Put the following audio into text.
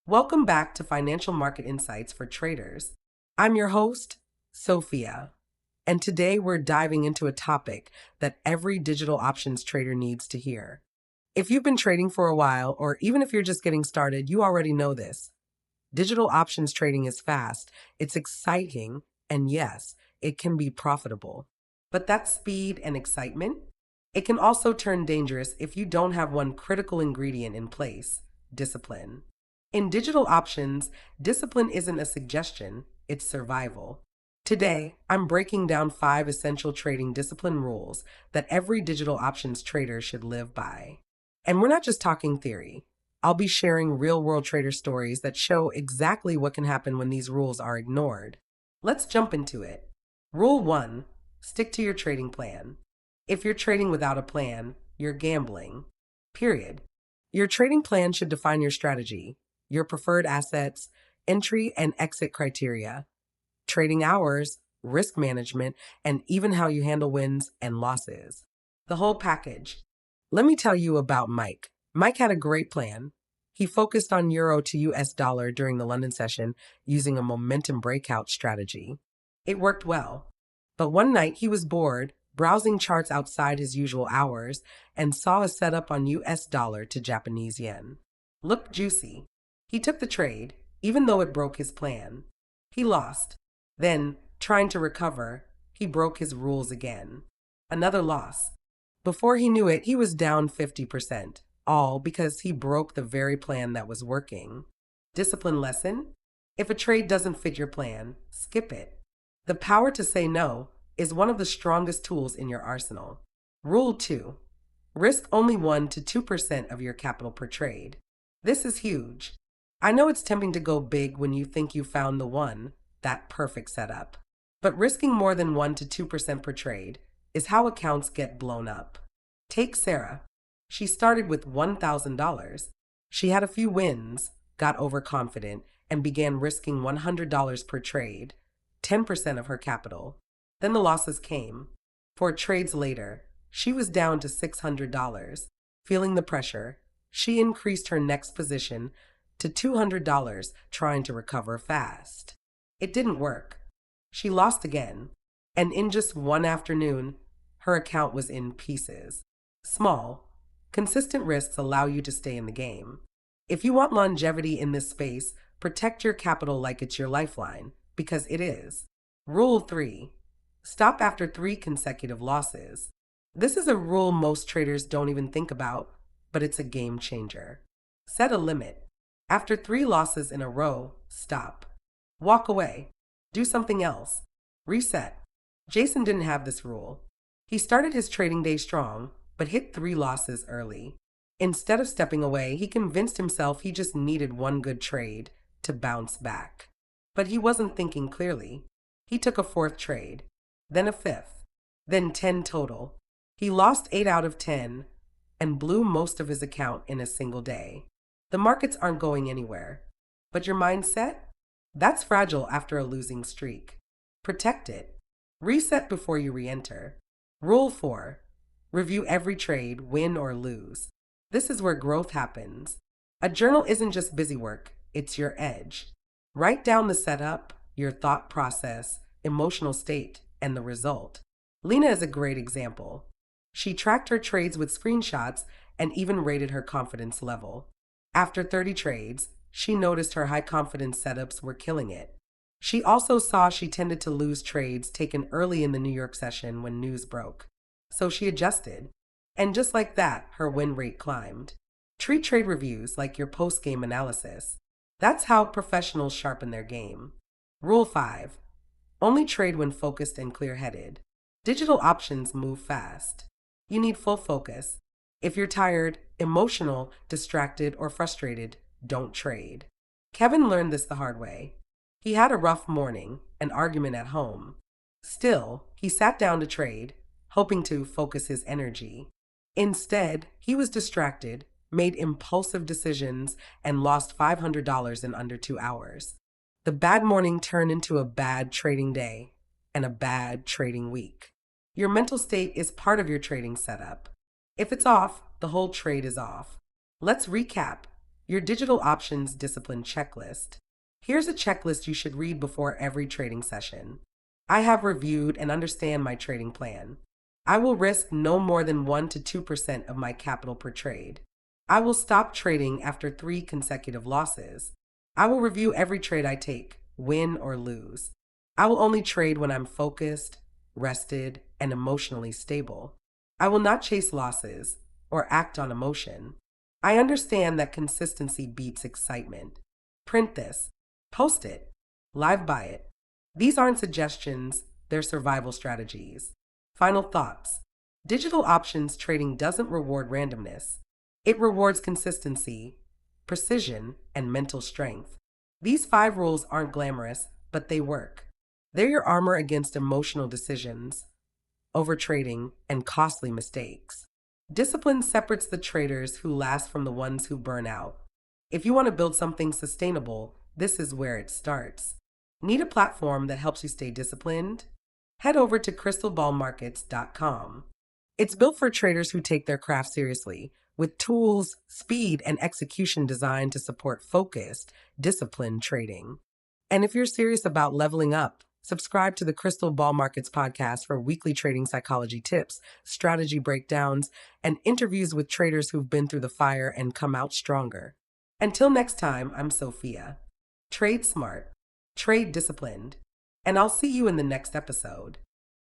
Welcome back to Financial Market Insights for Traders. I'm your host, Sophia, and today we're diving into a topic that every digital options trader needs to hear. If you've been trading for a while, or even if you're just getting started, you already know this. Digital options trading is fast, it's exciting, and yes, it can be profitable. But that speed and excitement, it can also turn dangerous if you don't have one critical ingredient in place: discipline. In digital options, discipline isn't a suggestion, it's survival. Today, I'm breaking down 5 essential trading discipline rules that every digital options trader should live by. And we're not just talking theory. I'll be sharing real world trader stories that show exactly what can happen when these rules are ignored. Let's jump into it. Rule 1: stick to your trading plan. If you're trading without a plan, you're gambling. Period. Your trading plan should define your strategy, your preferred assets, entry and exit criteria, trading hours, risk management, and even how you handle wins and losses. The whole package. Let me tell you about Mike. Mike had a great plan. He focused on euro to US dollar during the London session using a momentum breakout strategy. It worked well. But one night he was bored, browsing charts outside his usual hours, and saw a setup on US dollar to Japanese yen. Looked juicy. He took the trade, even though it broke his plan. He lost. Then, trying to recover, he broke his rules again. Another loss. Before he knew it, he was down 50%, all because he broke the very plan that was working. Discipline lesson: if a trade doesn't fit your plan, skip it. The power to say no is one of the strongest tools in your arsenal. Rule 2: risk only 1 to 2% of your capital per trade. This is huge. I know it's tempting to go big when you think you found the one, that perfect setup. But risking more than 1 to 2% per trade is how accounts get blown up. Take Sarah. She started with $1,000. She had a few wins, got overconfident, and began risking $100 per trade, 10% of her capital. Then the losses came. 4 trades later, she was down to $600. Feeling the pressure, she increased her next position to $200, trying to recover fast. It didn't work. She lost again, and in just one afternoon, her account was in pieces. Small, consistent risks allow you to stay in the game. If you want longevity in this space, protect your capital like it's your lifeline, because it is. Rule 3: stop after 3 consecutive losses. This is a rule most traders don't even think about, but it's a game changer. Set a limit. After 3 losses in a row, stop. Walk away. Do something else. Reset. Jason didn't have this rule. He started his trading day strong, but hit 3 losses early. Instead of stepping away, he convinced himself he just needed one good trade to bounce back. But he wasn't thinking clearly. He took a 4th trade, then a 5th, then 10 total. He lost 8 out of 10 and blew most of his account in a single day. The markets aren't going anywhere, but your mindset? That's fragile after a losing streak. Protect it. Reset before you re-enter. Rule 4: review every trade, win or lose. This is where growth happens. A journal isn't just busy work, it's your edge. Write down the setup, your thought process, emotional state, and the result. Lena is a great example. She tracked her trades with screenshots and even rated her confidence level. After 30 trades, she noticed her high confidence setups were killing it. She also saw she tended to lose trades taken early in the New York session when news broke. So she adjusted. And just like that, her win rate climbed. Treat trade reviews like your post-game analysis. That's how professionals sharpen their game. Rule 5: only trade when focused and clear-headed. Digital options move fast. You need full focus. If you're tired, emotional, distracted, or frustrated, don't trade. Kevin learned this the hard way. He had a rough morning, an argument at home. Still, he sat down to trade, hoping to focus his energy. Instead, he was distracted, made impulsive decisions, and lost $500 in under 2 hours. The bad morning turned into a bad trading day and a bad trading week. Your mental state is part of your trading setup. If it's off, the whole trade is off. Let's recap. Your digital options discipline checklist. Here's a checklist you should read before every trading session. I have reviewed and understand my trading plan. I will risk no more than 1 to 2% of my capital per trade. I will stop trading after 3 consecutive losses. I will review every trade I take, win or lose. I will only trade when I'm focused, rested, and emotionally stable. I will not chase losses or act on emotion. I understand that consistency beats excitement. Print this, post it, live buy it. These aren't suggestions, they're survival strategies. Final thoughts. Digital options trading doesn't reward randomness. It rewards consistency, precision, and mental strength. These 5 rules aren't glamorous, but they work. They're your armor against emotional decisions, overtrading, and costly mistakes. Discipline separates the traders who last from the ones who burn out. If you want to build something sustainable, this is where it starts. Need a platform that helps you stay disciplined? Head over to crystalballmarkets.com. It's built for traders who take their craft seriously, with tools, speed, and execution designed to support focused, disciplined trading. And if you're serious about leveling up, subscribe to the Crystal Ball Markets podcast for weekly trading psychology tips, strategy breakdowns, and interviews with traders who've been through the fire and come out stronger. Until next time, I'm Sophia. Trade smart, trade disciplined, and I'll see you in the next episode.